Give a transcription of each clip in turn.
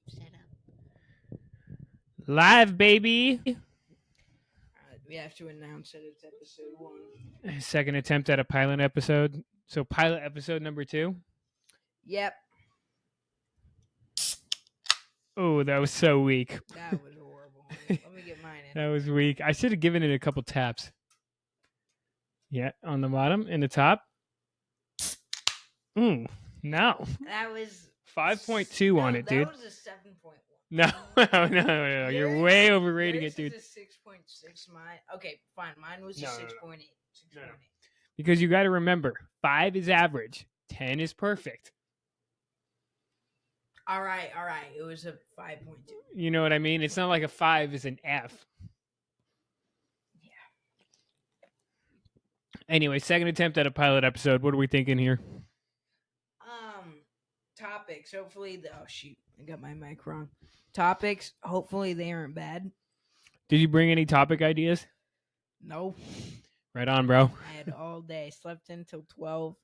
get set up. Live, baby. We have to announce that it's episode 1. Second attempt at a pilot episode. So pilot episode number 2. Yep, Oh, that was so weak. that was horrible. Let me get mine in. That was weak. I should have given it a couple taps. Yeah, on the bottom and the top. No. That was 5.2 on it, dude. That was a 7.1. No. You're way overrating it, dude. Yours is a 6.6. Mine. Okay, fine. Mine was a No, 6.8. No. Because you got to remember, 5 is average, 10 is perfect. All right. It was a 5.2. You know what I mean? It's not like a 5 is an F. Yeah. Anyway, second attempt at a pilot episode. What are we thinking here? Topics. Hopefully, oh shoot, I got my mic wrong. Topics. Hopefully, they aren't bad. Did you bring any topic ideas? No. Right on, bro. I had all day. Slept until 12.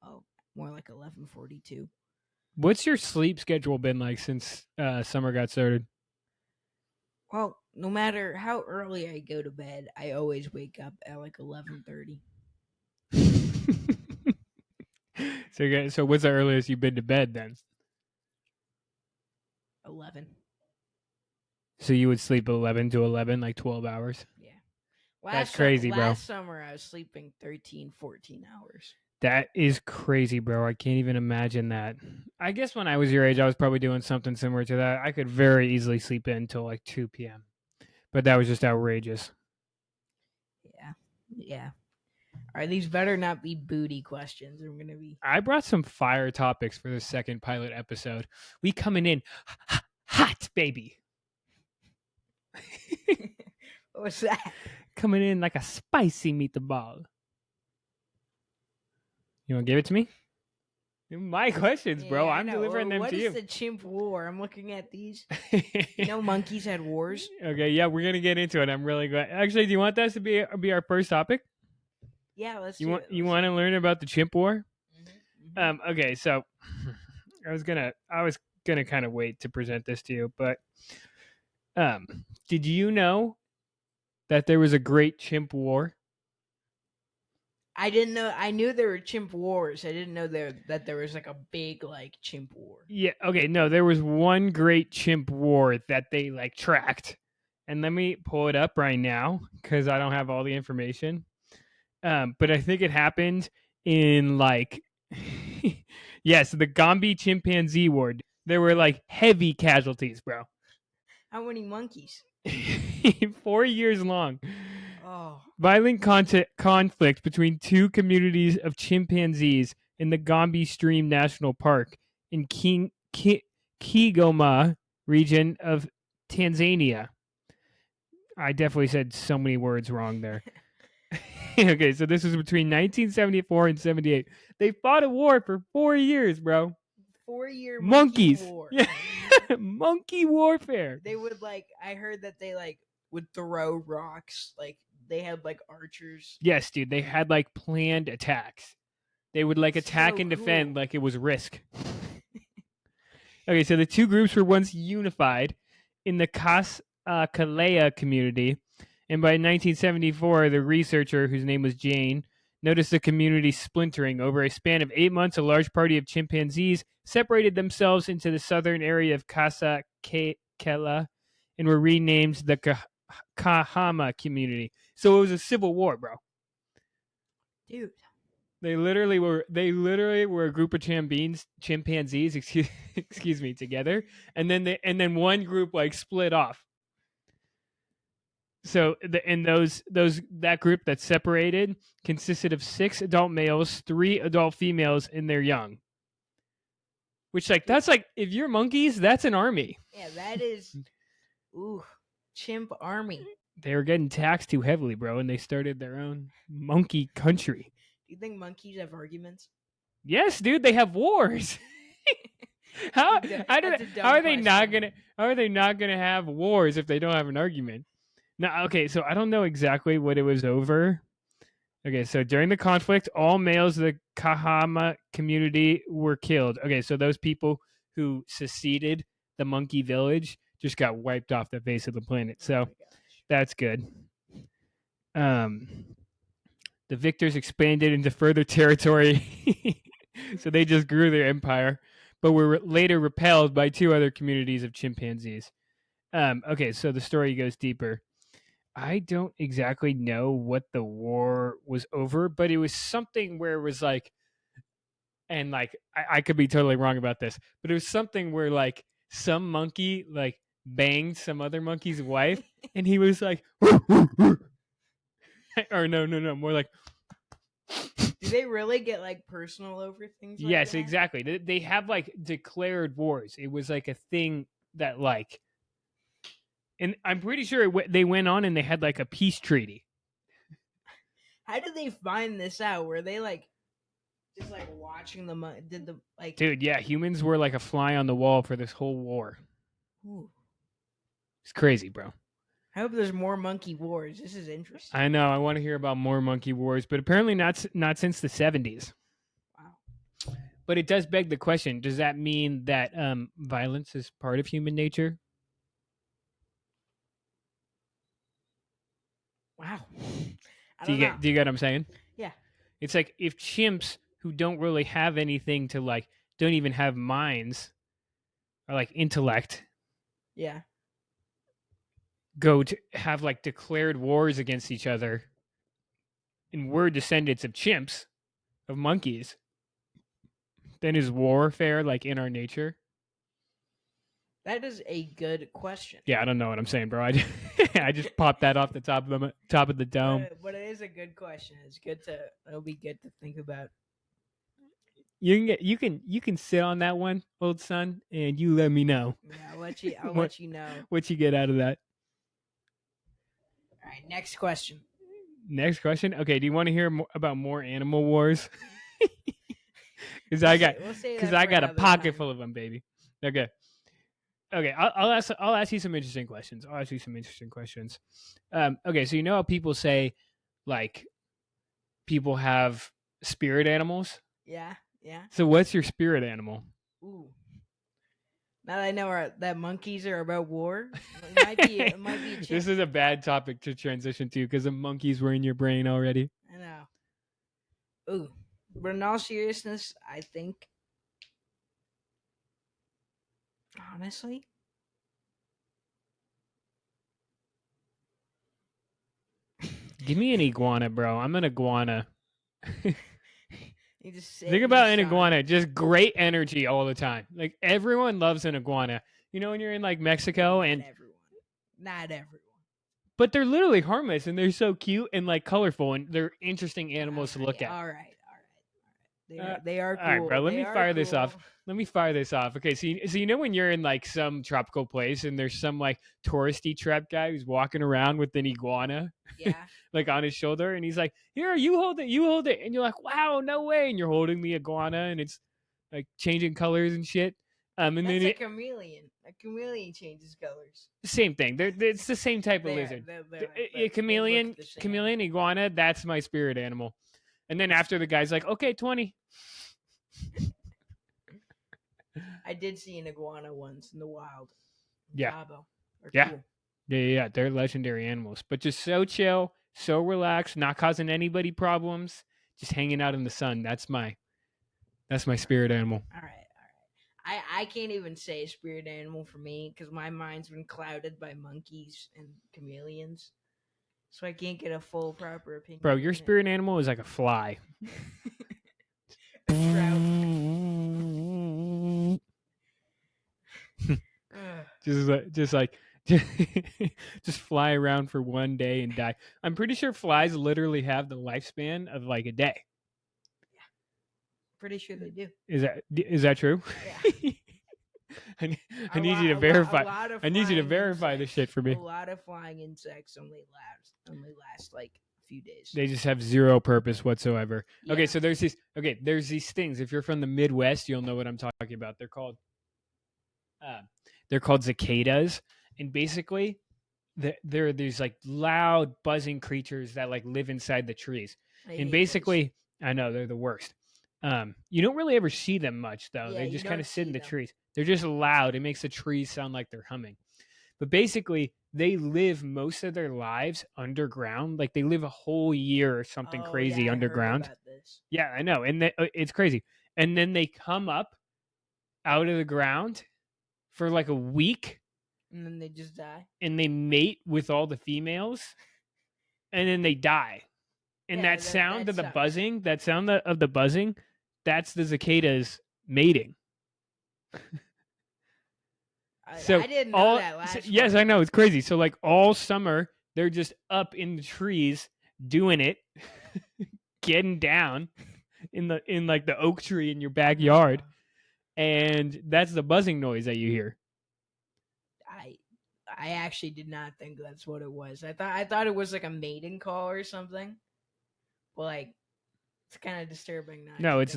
Oh, more like 11:42. What's your sleep schedule been like since summer got started? Well, no matter how early I go to bed, I always wake up at like 11:30. So what's the earliest you've been to bed then? 11. So you would sleep 11 to 11, like 12 hours? Yeah. That's crazy, bro. Last summer, I was sleeping 13, 14 hours. That is crazy, bro. I can't even imagine that. I guess when I was your age, I was probably doing something similar to that. I could very easily sleep in until like 2 p.m. But that was just outrageous. Yeah. All right, these better not be booty questions. They're going to be... I brought some fire topics for the second pilot episode. We coming in hot, baby. What's that? Coming in like a spicy meatball. You want to give it to me? My questions, bro. I'm delivering them to you. What is the chimp war? I'm looking at these. Monkeys had wars. Okay, yeah, we're gonna get into it. I'm really glad. Actually, do you want that to be our first topic? Yeah, let's. You want to learn about the chimp war? Mm-hmm. Okay, so I was gonna kind of wait to present this to you, but did you know that there was a great chimp war? I didn't know. I knew there were chimp wars. I didn't know that there was like a big like chimp war. Yeah. Okay. No, there was one great chimp war that they like tracked, and let me pull it up right now because I don't have all the information. But I think it happened in like, yes, the Gombe chimpanzee war. There were like heavy casualties, bro. How many monkeys? 4 years long. Oh. Violent conflict between two communities of chimpanzees in the Gombe Stream National Park in Kigoma region of Tanzania. I definitely said so many words wrong there. Okay, so this was between 1974 and 78. They fought a war for 4 years, bro. 4-year monkeys. War. Yeah. Monkey warfare. They would like. I heard that they like would throw rocks. Like they had like archers. Yes, dude. They had like planned attacks. They would like attack and defend like it was Risk. Okay, so the two groups were once unified in the Kalea community. And by 1974, the researcher, whose name was Jane, noticed the community splintering. Over a span of 8 months, a large party of chimpanzees separated themselves into the southern area of Casa Kela and were renamed the Kahama community. So it was a civil war, bro. Dude. They literally were a group of chimpanzees, excuse me, together, and then one group like split off. So that group that separated consisted of 6 adult males, 3 adult females, and their young. Which that's like if you're monkeys, that's an army. Yeah, that is chimp army. They were getting taxed too heavily, bro, and they started their own monkey country. Do you think monkeys have arguments? Yes, dude, they have wars. How are they not gonna have wars if they don't have an argument? No, okay, so I don't know exactly what it was over. Okay, so during the conflict, all males of the Kahama community were killed. Okay, so those people who seceded the monkey village just got wiped off the face of the planet. Oh So my gosh. that's good. The victors expanded into further territory, so they just grew their empire, but were later repelled by 2 other communities of chimpanzees. Okay, so the story goes deeper. I don't exactly know what the war was over, but it was something where it was like, and like I could be totally wrong about this, but it was something where like some monkey like banged some other monkey's wife, and he was like, or no, more like, Do they really get like personal over things like yes, that? exactly. They have like declared wars. It was like a thing that like, and I'm pretty sure they went on and they had like a peace treaty. How did they find this out? Were they like just like watching the did the like Dude, yeah, humans were like a fly on the wall for this whole war. Ooh, It's crazy, bro. I hope there's more monkey wars. This is interesting. I know. I want to hear about more monkey wars, but apparently not since the 70s. Wow. But it does beg the question: does that mean that violence is part of human nature? Wow. I Do don't you know. get what I'm saying? Yeah. It's like if chimps who don't really have anything to like, don't even have minds or like intellect, Yeah. go to have like declared wars against each other, and we're descendants of chimps, of monkeys, then is warfare like in our nature? That is a good question. Yeah, I don't know what I'm saying, bro. I just popped that off the top of the dome. But it is a good question. It's good to it'll be good to think about. You can sit on that one, old son, and you let me know Yeah, I'll What- let you know. what you get out of that. All right, next question. Next question. Okay, do you want to hear about more animal wars? Because I got a pocket full of them, baby. Okay. Okay, I'll ask you some interesting questions. Okay, so you know how people say, like, people have spirit animals. Yeah, yeah. So what's your spirit animal? Ooh. Now that I know that monkeys are about war, it might be a This chimp. is a bad topic to transition to because the monkeys were in your brain already. I know. Ooh, but in all seriousness, I think honestly, Give me an iguana, bro. I'm an iguana. you just sit Think in about the an sun. iguana. Just great energy all the time. Like everyone loves an iguana. You know when you're in like Mexico and Not everyone. but they're literally harmless and they're so cute and like colorful and they're interesting animals to look at. All right. They are cool. All right, bro. Let They me are fire this off. cool. Let me fire this off. Okay, so you know when you're in like some tropical place and there's some like touristy trap guy who's walking around with an iguana Yeah. like on his shoulder and he's like, "Here, you hold it," and you're like, "Wow, no way!" And you're holding the iguana and it's like changing colors and shit. And That's then a chameleon. A chameleon changes colors. same thing. It's the same type of lizard. A chameleon, iguana. That's my spirit animal. And then after the guy's like, "Okay, 20." I did see an iguana once in the wild. Yeah. Cabo. Yeah. Cool. Yeah, they're legendary animals, but just so chill, so relaxed, not causing anybody problems, just hanging out in the sun. That's my spirit animal. All right. I can't even say spirit animal for me because my mind's been clouded by monkeys and chameleons, so I can't get a full proper opinion. Bro, your on it. spirit animal is like a fly. A trout. Ugh. just fly around for one day and die. I'm pretty sure flies literally have the lifespan of like a day. Pretty sure they do. Is that true? Yeah. I need you to verify. I need you to flying verify this shit for me. A lot of flying insects only last like a few days. They just have zero purpose whatsoever. Yeah. Okay, so there's these things. If you're from the Midwest, you'll know what I'm talking about. They're called cicadas, and basically, they're these like loud buzzing creatures that like live inside the trees. I And hate basically, I know they're the worst. You don't really ever see them much though. Yeah, They you just kind don't of sit see in the them. trees. They're just loud. It makes the trees sound like they're humming. But basically, they live most of their lives underground. Like they live a whole year or something crazy underground. Oh yeah, I heard Yeah, about I know, this. it's crazy. And then they come up out of the ground for like a week, And then they just die. and they mate with all the females, and then they die. And Yeah, that sound that of the sucks. buzzing, of the buzzing, that's the cicadas mating. So I didn't know that yes, part. I know, it's crazy. So like all summer, they're just up in the trees doing it, getting down in like the oak tree in your backyard, and that's the buzzing noise that you hear. I actually did not think that's what it was. I thought it was like a mating call or something. But like it's kind of disturbing now. No, it's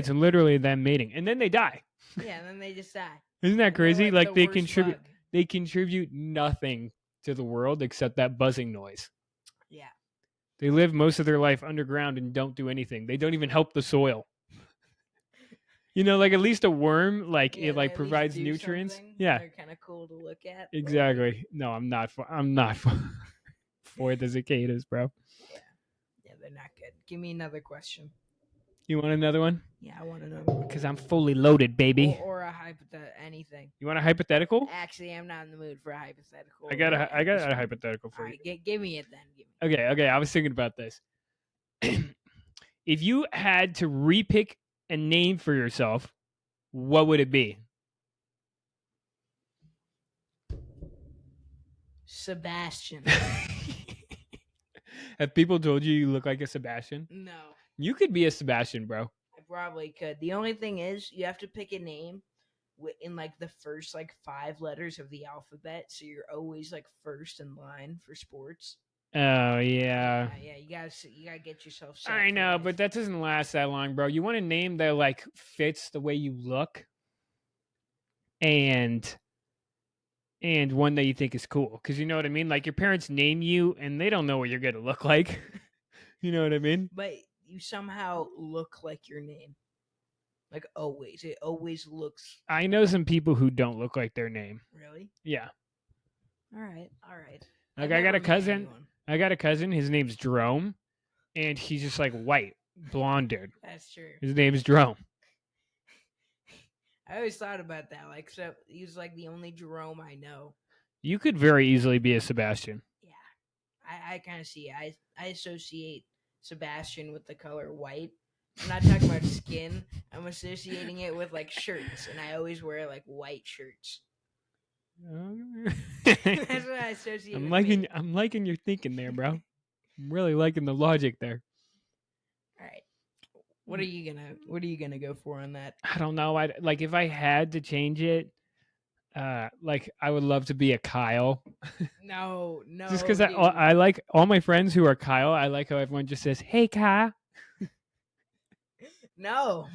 literally them mating, and then they die. Yeah, and then they just die. Isn't that And they're crazy? like Like the worst bug. they contribute nothing to the world except that buzzing noise. Yeah. They live most of their life underground and don't do anything. They don't even help the soil. Like at least a worm, like Yeah, it they like at least provides do nutrients. something. Yeah, They're kind of cool to look at. but, like, exactly. No, I'm not. I'm not for the cicadas, bro. yeah, they're not good. Give me another question. You want another one? Yeah, I want another one. Because I'm fully loaded, baby. Or a hypothetical, anything. You want a hypothetical? Actually, I'm not in the mood for a hypothetical. I got a hypothetical for All you. right, give me it then. Okay. I was thinking about this. If you had to repick a name for yourself, what would it be? Sebastian. Have people told you look like a Sebastian? No. You could be a Sebastian, bro. I probably could. The only thing is, you have to pick a name in like the first like 5 letters of the alphabet, so you're always like first in line for sports. Oh yeah. Yeah. You gotta get yourself set. I know, but that doesn't last that long, bro. You want a name that like fits the way you look, and one that you think is cool, because you know what I mean. Like your parents name you, and they don't know what you're gonna look like. You know what I mean? But you somehow look like your name. Like always. It always looks. I know some people who don't look like their name. Really? Yeah. All right. Like I got a cousin. His name's Jerome, and he's just like white, blonde dude. That's true. His name's Jerome. I always thought about that. Like, so he's like the only Jerome I know. You could very easily be a Sebastian. Yeah, I kind of see. I associate Sebastian with the color white. I'm not talking about skin. I'm associating it with like shirts, and I always wear like white shirts. That's what I associate. I'm liking your thinking there, bro. I'm really liking the logic there. All right. What are you gonna go for on that? I don't know. Like if I had to change it, like I would love to be a Kyle. No. Just because I like all my friends who are Kyle. I like how everyone just says, "Hey, Kyle." No,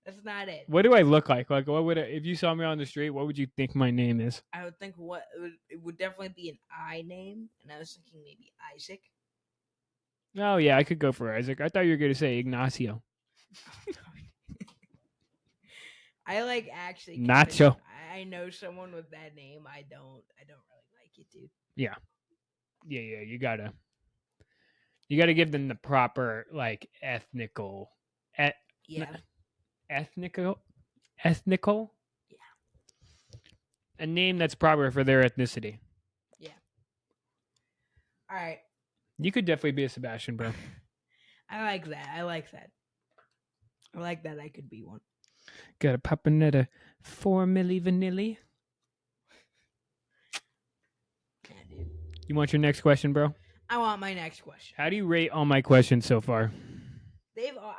that's not it. What do I look like? Like, what would if you saw me on the street? What would you think my name is? I would think it would definitely be an I name, and I was thinking maybe Isaac. Oh yeah, I could go for Isaac. I thought you were going to say Ignacio. I like actually Nacho. I know someone with that name. I don't really like it, dude. Yeah. You gotta give them the proper like ethnical. Ethnical. Yeah. A name that's proper for their ethnicity. Yeah. All right. You could definitely be a Sebastian, bro. I like that. I like that I could be one. Got a Papanetta 4 milli vanilli. Yeah, dude. You want your next question, bro? I want my next question. How do you rate all my questions so far?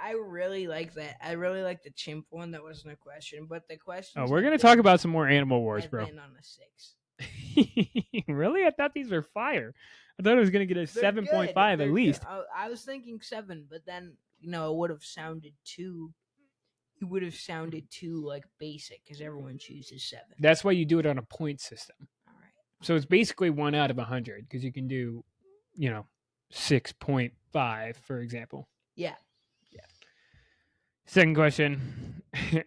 I really like that. I really like the chimp one. That wasn't a question, but the question. Oh, we're gonna talk about some more Animal Wars, bro. I've been on a 6. Really? I thought these were fire. I thought it was gonna get a 7.5 at least. I was thinking 7, but then it would have sounded too. It would have sounded too like basic because everyone chooses 7. That's why you do it on a point system. All right. So it's basically 1 out of 100 because you can do, 6.5 for example. Yeah. Second question.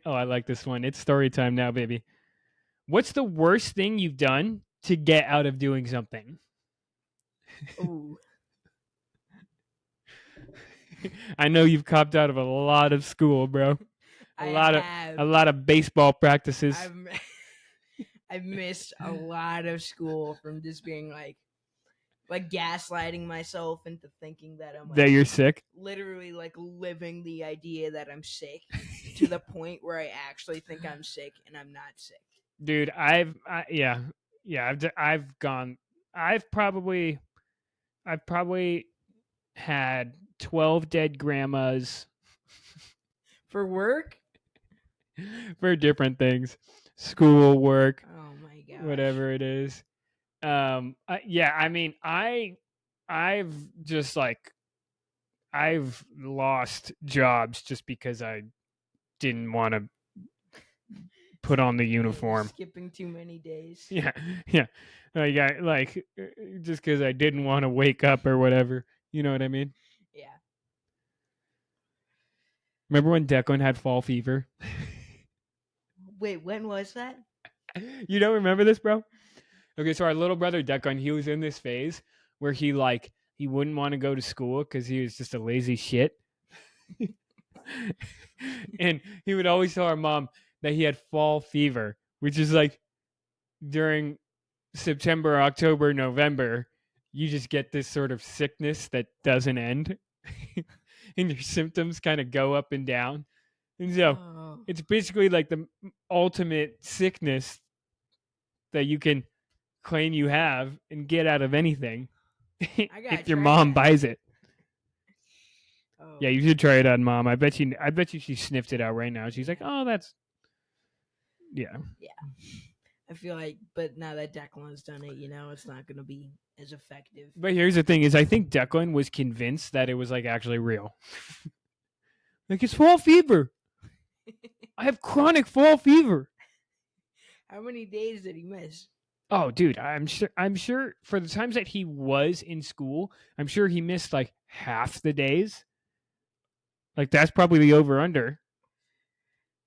Oh, I like this one. It's story time now, baby. What's the worst thing you've done to get out of doing something? Ooh, I know you've copped out of a lot of school, bro. I A have. lot of baseball practices. I've missed a lot of school from just being like gaslighting myself into thinking that I'm That like you're sick. literally like living the idea that I'm sick to the point where I actually think I'm sick and I'm not sick. Dude, yeah. I've gone I've probably had 12 dead grandmas For work? for different things. School, work, Oh my gosh. whatever it is. Yeah, I mean, I've just like I've lost jobs just because I didn't want to put on the uniform. Skipping too many days. Yeah, yeah. Just because I didn't want to wake up or whatever. You know what I mean? Yeah. Remember when Declan had fall fever? Wait, when was that? You don't remember this, bro? Okay, so our little brother Declan, he was in this phase where he wouldn't want to go to school because he was just a lazy shit. And he would always tell our mom that he had fall fever, which is like during September, October, November, you just get this sort of sickness that doesn't end. And your symptoms kind of go up and down. And so it's basically like the ultimate sickness that you can claim you have and get out of anything if your mom buys it. Oh. Yeah, you should try it on mom. I bet you she sniffed it out right now. She's like, "Oh, that's yeah." Yeah. I feel like, but now that Declan's done it, it's not going to be as effective. But here's the thing: is I think Declan was convinced that it was like actually real. Like it's fall fever. I have chronic fall fever. How many days did he miss? Oh, dude, I'm sure for the times that he was in school, I'm sure he missed like half the days. Like that's probably the over under.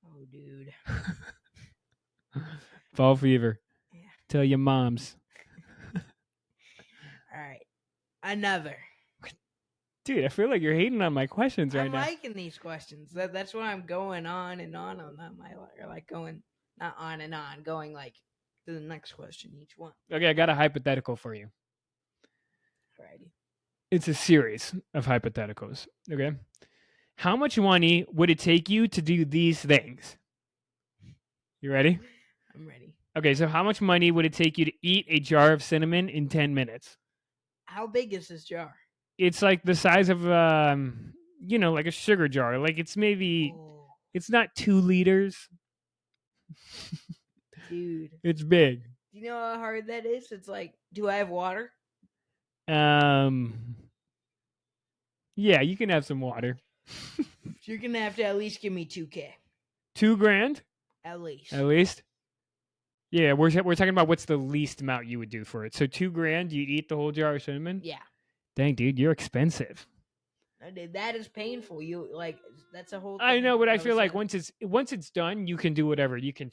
Oh, dude. Fall fever. Yeah. Tell your moms. All right. Another. Dude, I feel like you're hating on my questions right now. I'm liking these questions. That's why I'm going on and on them. Or like going not on and on, going like to the next question each one. Okay, I got a hypothetical for you. Alrighty. It's a series of hypotheticals. Okay. How much money would it take you to do these things? You ready? I'm ready. Okay, so how much money would it take you to eat a jar of cinnamon in 10 minutes? How big is this jar? It's like the size of like a sugar jar. Like it's maybe it's not 2 liters. Dude. It's big. Do you know how hard that is? It's like, do I have water? Yeah, you can have some water. You're gonna have to at least give me $2,000. $2,000? At least. At least? Yeah, we're talking about what's the least amount you would do for it. So $2,000, you'd eat the whole jar of cinnamon? Yeah. Dang, dude, you're expensive. That is painful. You like that's a whole thing. I know, but I feel like once it's done, you can do whatever. You can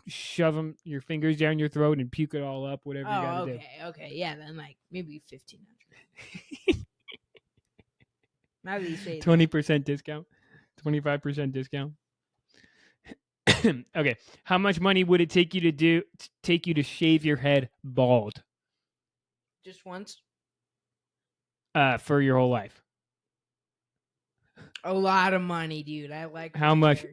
shove your fingers down your throat and puke it all up, whatever you gotta do. Okay. Yeah, then like maybe 1,500. Now that you say 20% discount, 25% discount. Okay, how much money would it take you to shave your head bald? Just once? For your whole life. A lot of money, dude. I like how much.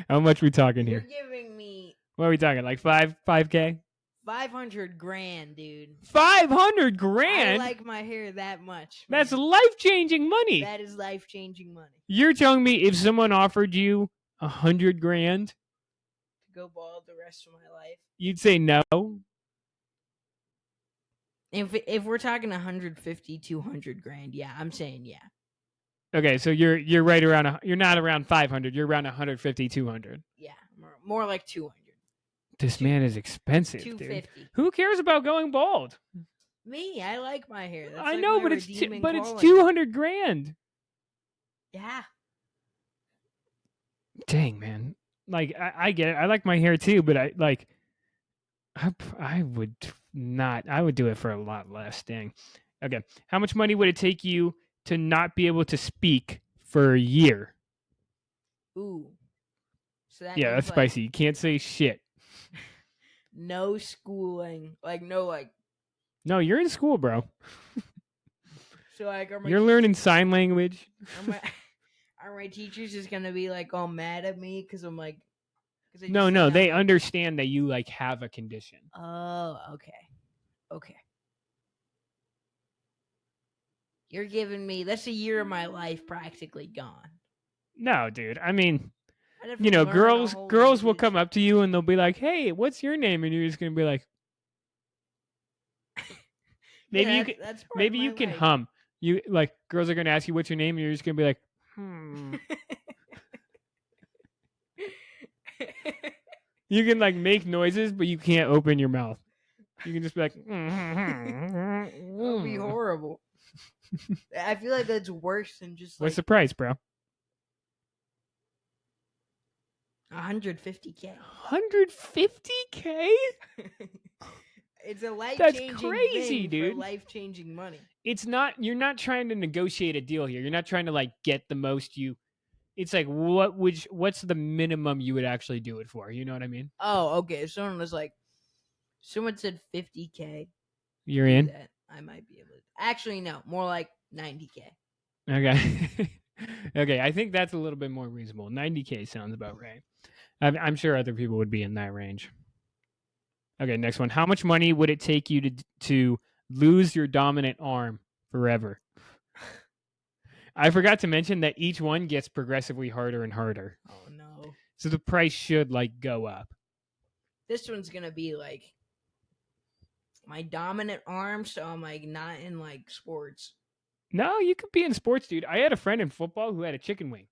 How much we talking You're here? giving me What are we talking? Like $5K? $500,000, dude. $500,000? I like my hair that much. Man. That's life-changing money. That is life-changing money. You're telling me if someone offered you $100,000 to go bald the rest of my life, you'd say no? If we're talking 150, 200 grand, yeah, I'm saying yeah. Okay, so you're right around you're not around 500, you're around 150, 200. Yeah, more like 200. This man is expensive, 250. dude. Who cares about going bald? Me, I like my hair. That's I like know, my but it's redeeming but quality. it's $200,000. Yeah. Dang, man. Like I get it. I like my hair too, but I would not. I would do it for a lot less. Dang. Okay. How much money would it take you to not be able to speak for a year? Ooh. So that Yeah, means that's like spicy. You can't say shit. no schooling, like no like. No, you're in school, bro. So like, are my You're learning teachers, sign language. are my are my teachers just gonna be like all mad at me because I'm like, because they No, just think no, I'm they like, understand that you like have a condition. oh, okay. You're giving me that's a year of my life practically gone. No, dude. I mean, I'd have to learn a whole girls will come language. up to you and they'll be like, "Hey, what's your name?" And you're just gonna be like, maybe you Yeah, can, that's part of maybe my you can life. hum. You like girls are gonna ask you what's your name, and you're just gonna be like, hmm. You can like make noises, but you can't open your mouth. You can just be like, That would be horrible. I feel like that's worse than just what's like the price, bro? 150K. 150K? It's a life That's changing crazy, thing for dude. life changing money. It's not. You're not trying to negotiate a deal here. You're not trying to like get the most you. It's like what's the minimum you would actually do it for? You know what I mean? Oh, okay. Someone said 50K. You're Do in. that. I might be able to. Actually, no, more like 90K. Okay. Okay, I think that's a little bit more reasonable. 90K sounds about right. I'm sure other people would be in that range. Okay, next one. How much money would it take you to lose your dominant arm forever? I forgot to mention that each one gets progressively harder and harder. Oh no. So the price should like go up. This one's gonna be like my dominant arm, so I'm like not in like sports. No, you could be in sports, dude. I had a friend in football who had a chicken wing.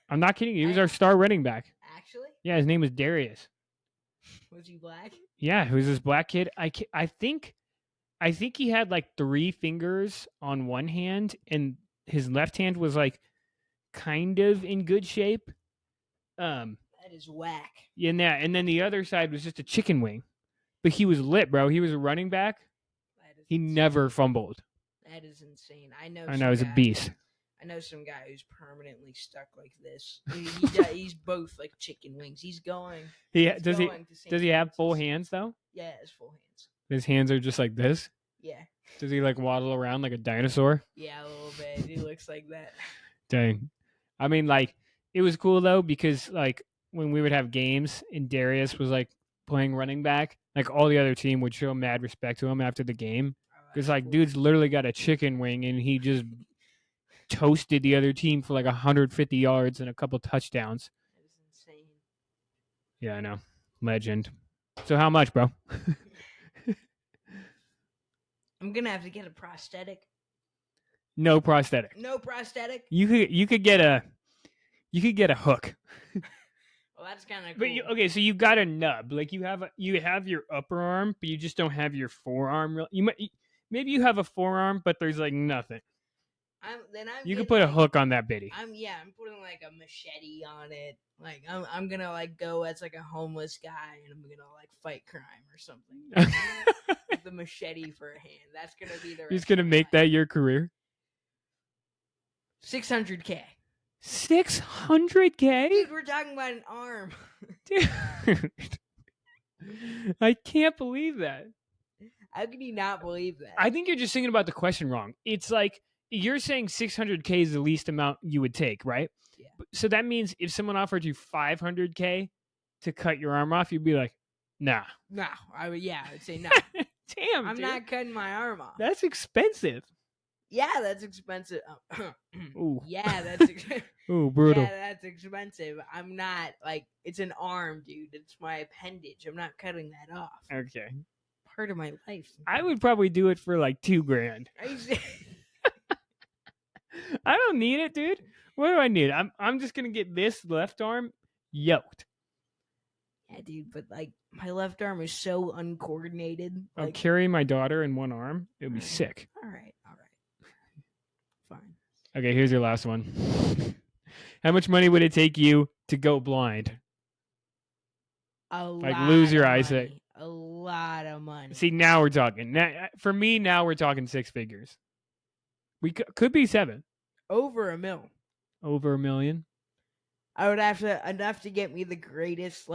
I'm not kidding you. He was our star running back. Actually, Yeah, his name was Darius. was he black? Yeah, he was this black kid. I think he had like 3 fingers on one hand, and his left hand was like kind of in good shape. That is whack. And then the other side was just a chicken wing. But he was lit, bro. He was a running back. That is He insane. never fumbled. That is insane. I know. I know, he's a beast. I know some guy who's permanently stuck like this. He's both like chicken wings. He's going. Does he have full hands though? Yeah, his full hands. His hands are just like this. Yeah. Does he like waddle around like a dinosaur? Yeah, a little bit. He looks like that. Dang. I mean, like, it was cool though because like when we would have games and Darius was like playing running back, like all the other team would show mad respect to him after the game because like dude's literally got a chicken wing and he just toasted the other team for like 150 yards and a couple touchdowns. That is insane. Yeah, I know. Legend. So how much, bro? I'm gonna have to get a prosthetic. No prosthetic. No prosthetic. You could get a hook. Well, that's kind of cool. But okay, so you got a nub. Like you have your upper arm, but you just don't have your forearm. Maybe you have a forearm, but there's like nothing. You could put a hook on that bitty. I'm putting like a machete on it. Like I'm gonna like go as like a homeless guy and I'm gonna like fight crime or something. With the machete for a hand. That's gonna be the. He's gonna make that your career. 600K. 600K? Dude, we're talking about an arm. Dude, I can't believe that. How can you not believe that? I think you're just thinking about the question wrong. It's like you're saying 600K is the least amount you would take, right? Yeah. So that means if someone offered you 500K to cut your arm off, you'd be like, nah. No, I would say no. Damn, I'm dude. not cutting my arm off. That's expensive. Yeah, that's expensive. Ooh. Yeah, that's Ooh, brutal. Yeah, that's expensive. I'm not like it's an arm, dude. It's my appendage. I'm not cutting that off. Okay. Part of my life. I would probably do it for like $2,000. I don't need it, dude. What do I need? I'm just gonna get this left arm yoked. Yeah, dude, but like my left arm is so uncoordinated. I'll Like, carry my daughter in one arm. It would be sick. All right. Fine. Okay, here's your last one. How much money would it take you to go blind? A Like lot lose your of eyesight. money. A lot of money. See, now we're talking. For me, now we're talking six figures. We could be seven. Over $1 million. Over $1 million. I would have to enough to get me the greatest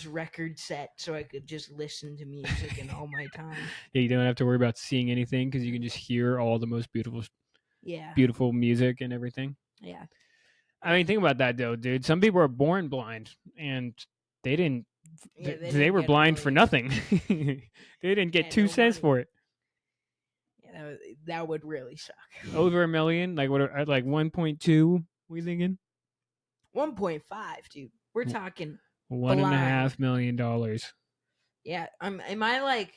record set so I could just listen to music in all my time. Yeah, you don't have to worry about seeing anything because you can just hear all the most Yeah. beautiful music and everything. Yeah. I mean, think about that though, dude. Some people are born blind and they didn't. Yeah, They were get a blind for million. nothing. They didn't get Yeah, 2 no cents money. for it. Yeah, that would really suck. Over $1 million, like what? Like 1.2? We thinking 1.5, dude. We're talking. $1.5 million. Yeah. Am I like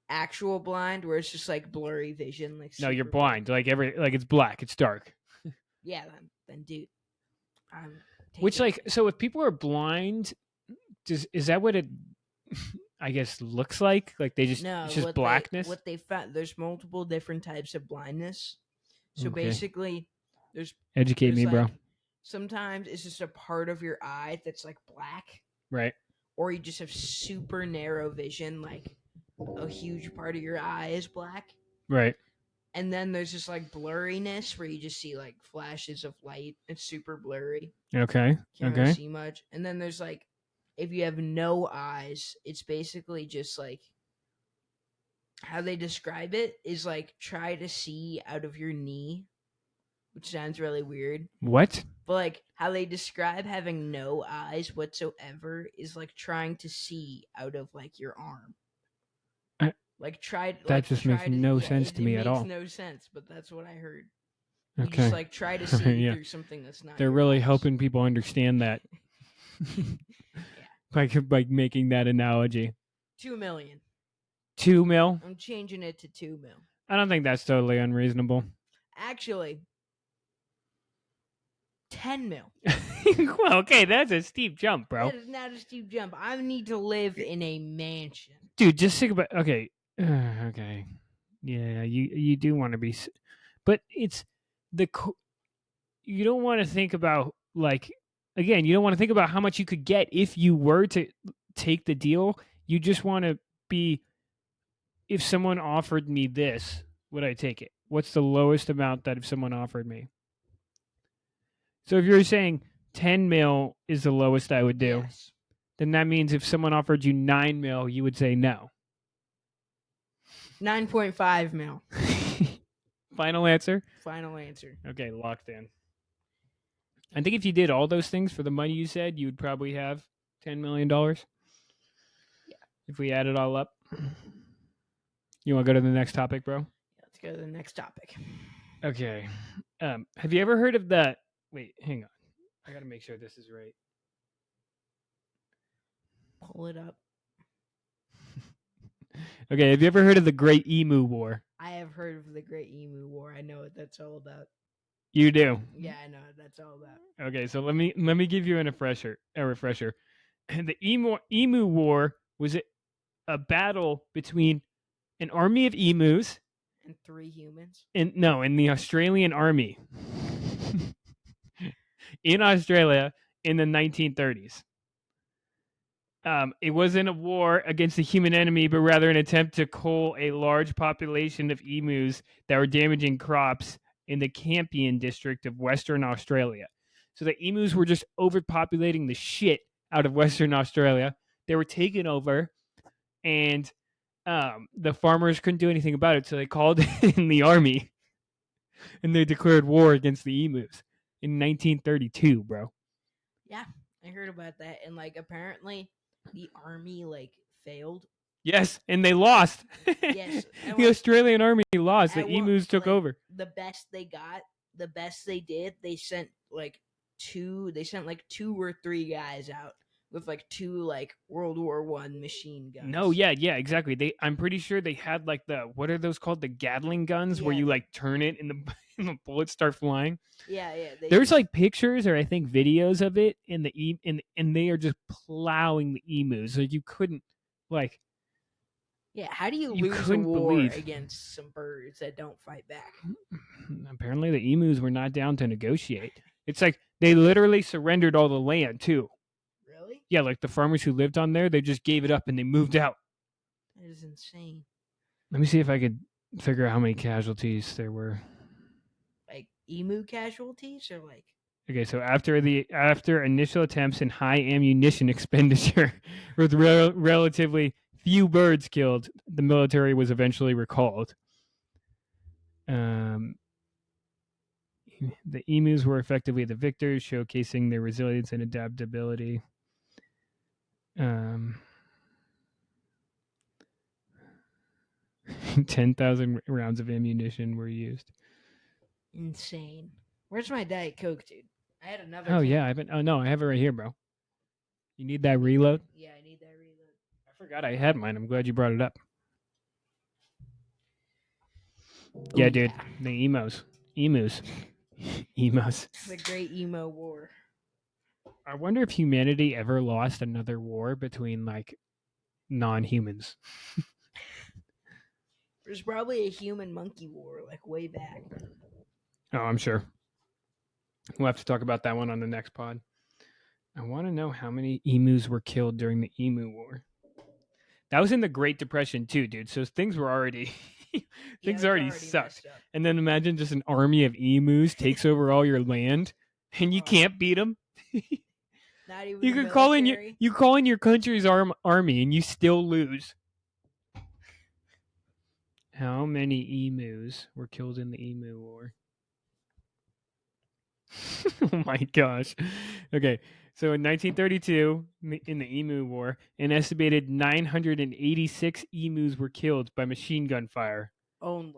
actual blind where it's just like blurry vision? Like No, you're super blurry? blind. Like it's black. It's dark. Yeah, then dude, I'm Which taking like it. so if people are blind, is that what it? I guess looks like they just No, it's just blackness. what they found, there's multiple different types of blindness. So Okay. basically, Educate me, bro. like, sometimes it's just a part of your eye that's like black, Right. or you just have super narrow vision, like a huge part of your eye is black. Right. And then there's just like blurriness where you just see like flashes of light. It's super blurry. Okay. Can't Okay. really see much. And then there's like, if you have no eyes, it's basically just like, how they describe it is like try to see out of your knee, which sounds really weird. What? But like how they describe having no eyes whatsoever is like trying to see out of like your arm. Like that just makes no sense to me at all. It makes no sense, but that's what I heard. You Okay. just like try to see Yeah. through something that's not. They're your really eyes. helping people understand that. by making that analogy. 2 million. 2 mil? I'm changing it to 2 mil. I don't think that's totally unreasonable. Actually, 10 mil. Well, okay, that's a steep jump, bro. That is not a steep jump. I need to live in a mansion. Dude, just think about okay. Okay. Yeah, you do want to be but it's you don't want to think about like again, you don't want to think about how much you could get if you were to take the deal. You just want to be if someone offered me this, would I take it? What's the lowest amount that if someone offered me? So if you're saying 10 mil is the lowest I would do, Yes. then that means if someone offered you 9 mil, you would say no. 9.5 mil. Final answer? Final answer. Okay, locked in. I think if you did all those things for the money you said, you would probably have $10 million. Yeah. If we add it all up. You want to go to the next topic, bro? Let's go to the next topic. Okay. Have you ever heard of the... Wait, hang on. I got to make sure this is right. Pull it up. Okay, have you ever heard of the Great Emu War? I have heard of the Great Emu War. I know what that's all about. You do? Yeah, I know what that's all about. Okay, so let me give you a refresher. The Emu War was a battle between an army of emus and 3 humans. In the Australian army in Australia in the 1930s. It wasn't a war against a human enemy, but rather an attempt to cull a large population of emus that were damaging crops in the Campion district of Western Australia. So the emus were just overpopulating the shit out of Western Australia. They were taking over, and the farmers couldn't do anything about it, so they called in the army, and they declared war against the emus in 1932, bro. Yeah, I heard about that, and like apparently the army like failed. Yes, and they lost. Yes, the Australian army lost. The emus took over. The best they got, the best they did, they sent like 2 or 3 guys out with like 2 like World War I machine guns. No, yeah, exactly. I'm pretty sure they had like what are those called? The Gatling guns, where you like turn it and the bullets start flying. Yeah. There's like pictures or I think videos of it and they are just plowing the emus. Like you couldn't like Yeah, how do you You lose a couldn't war believe. against some birds that don't fight back? Apparently, the emus were not down to negotiate. It's like they literally surrendered all the land too. Really? Yeah, like the farmers who lived on there, they just gave it up and they moved out. That is insane. Let me see if I could figure out how many casualties there were. Like emu casualties or like Okay, so after initial attempts and high ammunition expenditure, with relatively few birds killed, the military was eventually recalled. The emus were effectively the victors, showcasing their resilience and adaptability. 10,000 rounds of ammunition were used. insane. Where's my Diet Coke, dude? I had another. Oh can. yeah, I haven't. Oh no, I have it right here, bro. You need that reload? Yeah, I need that reload. I forgot I had mine. I'm glad you brought it up. Yeah, Ooh, dude. The emus. Emus. The Great Emo War. I wonder if humanity ever lost another war between like non-humans. There's probably a human monkey war, like way back. Oh, I'm sure. We'll have to talk about that one on the next pod. I want to know how many emus were killed during the Emu War. That was in the Great Depression too, dude. So things were already things already sucked. And then imagine just an army of emus takes over all your land, and you can't beat them. Not even You the could call in your country's army, and you still lose. How many emus were killed in the Emu War? Oh my gosh. Okay. So in 1932, in the Emu War, an estimated 986 emus were killed by machine gun fire. only.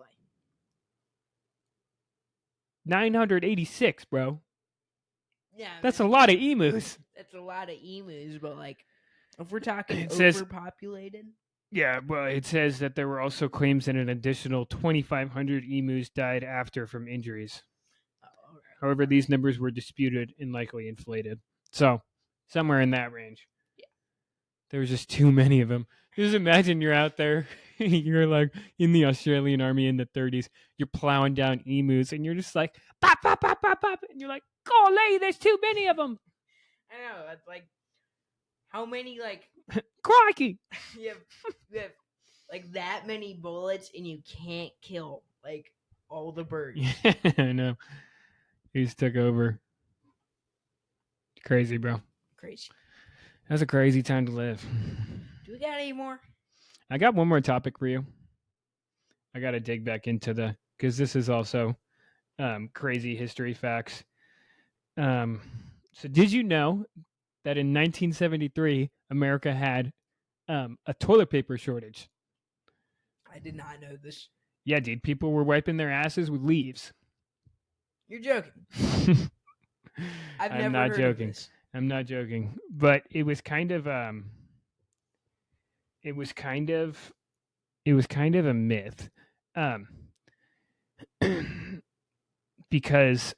986, bro. Yeah, That's a lot of emus. That's a lot of emus, but like, if we're talking It says- overpopulated, Yeah, well, it says that there were also claims that an additional 2,500 emus died after from injuries. However, these numbers were disputed and likely inflated. So, somewhere in that range. Yeah. There was just too many of them. Just imagine you're out there, you're like in the Australian army in the 30s, you're plowing down emus, and you're just like, pop, pop, pop, pop, pop, and you're like, golly, there's too many of them. I know, it's like, how many, like, crikey, you have like that many bullets and you can't kill like all the birds. Yeah, I know. He just took over. Crazy, bro. Crazy. That's a crazy time to live. Do we got any more? I got one more topic for you. I got to dig back into because this is also crazy history facts. So did you know that in 1973, America had a toilet paper shortage? I did not know this. Yeah, dude. People were wiping their asses with leaves. You're joking. I've never not heard joking. of this. I'm not joking. But it was kind of it was kind of a myth. Because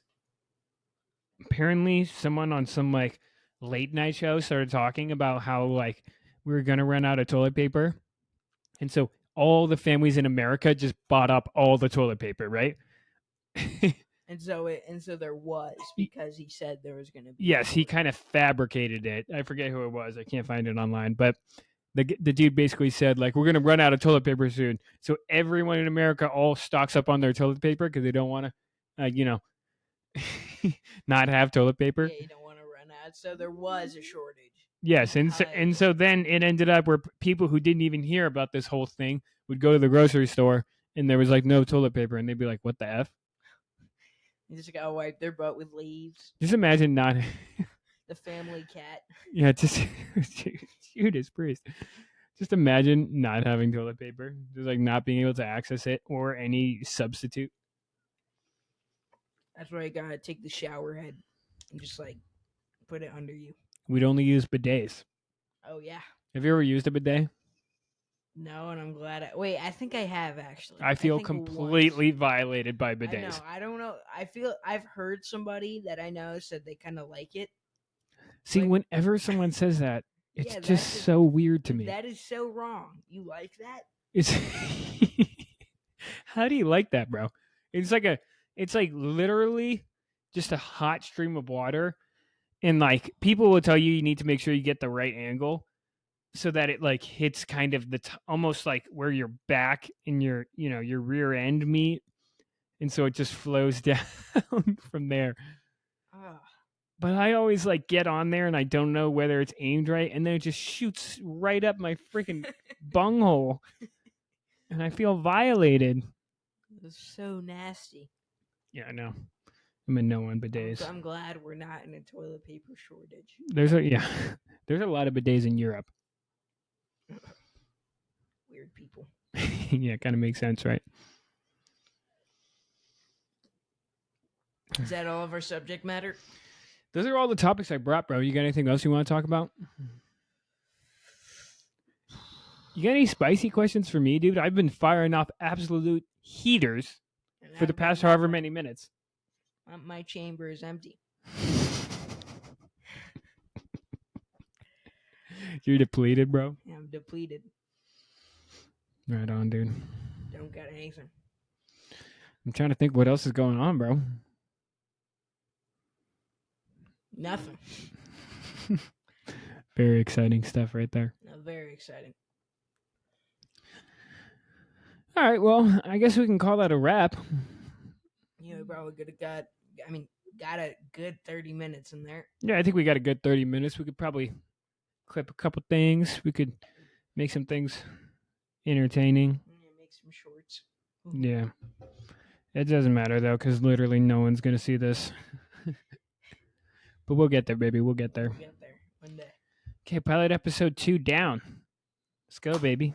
apparently someone on some like late night show started talking about how like we were gonna run out of toilet paper, and so all the families in America just bought up all the toilet paper, right? And so there was, because he said there was going to be. Yes, he kind of fabricated it. I forget who it was. I can't find it online, but the dude basically said like we're gonna run out of toilet paper soon, so everyone in America all stocks up on their toilet paper because they don't want to, not have toilet paper. Yeah, you don't want to run out. So there was a shortage. Yes, and so then it ended up where people who didn't even hear about this whole thing would go to the grocery store and there was like no toilet paper, and they'd be like, "What the f?" You just gotta wipe their butt with leaves. Just imagine not. The family cat. Yeah, just Judas Priest. Just imagine not having toilet paper, just like not being able to access it or any substitute. That's why you gotta take the shower head and just like put it under you. We'd only use bidets. Oh yeah. Have you ever used a bidet? No, and I'm glad. I think I have actually. I feel think completely violated by bidets. I know. I don't know. I feel I've heard somebody that I know said they kind of like it. See, like, whenever someone says that, it's just so weird to me. That is so wrong. You like that? It's how do you like that, bro? It's like literally just a hot stream of water, and like people will tell you need to make sure you get the right angle so that it like hits kind of almost like where your back and your your rear end meet, and so it just flows down from there. Oh, But I always like get on there and I don't know whether it's aimed right, and then it just shoots right up my freaking bunghole, and I feel violated. it's so nasty. Yeah, I know. I'm in no on bidets. I'm glad we're not in a toilet paper shortage. There's there's a lot of bidets in Europe. Weird people. Yeah, kind of makes sense, right? Is that all of our subject matter? Those are all the topics I brought, bro. You got anything else you want to talk about? You got any spicy questions for me, dude? I've been firing off absolute heaters And for the I've got past however nothing. many minutes. My chamber is empty. You're depleted, bro. I'm depleted. Right on, dude. Don't got anything. I'm trying to think what else is going on, bro. Nothing. Very exciting stuff right there. No, very exciting. All right, well, I guess we can call that a wrap. You know, we probably could have got a good 30 minutes in there. Yeah, I think we got a good 30 minutes. We could probably clip a couple things. We could make some things entertaining. Yeah, make some shorts. Yeah. It doesn't matter, though, because literally no one's going to see this. But we'll get there, baby. We'll get there. We'll get there one day. Okay, pilot episode 2 down. Let's go, baby.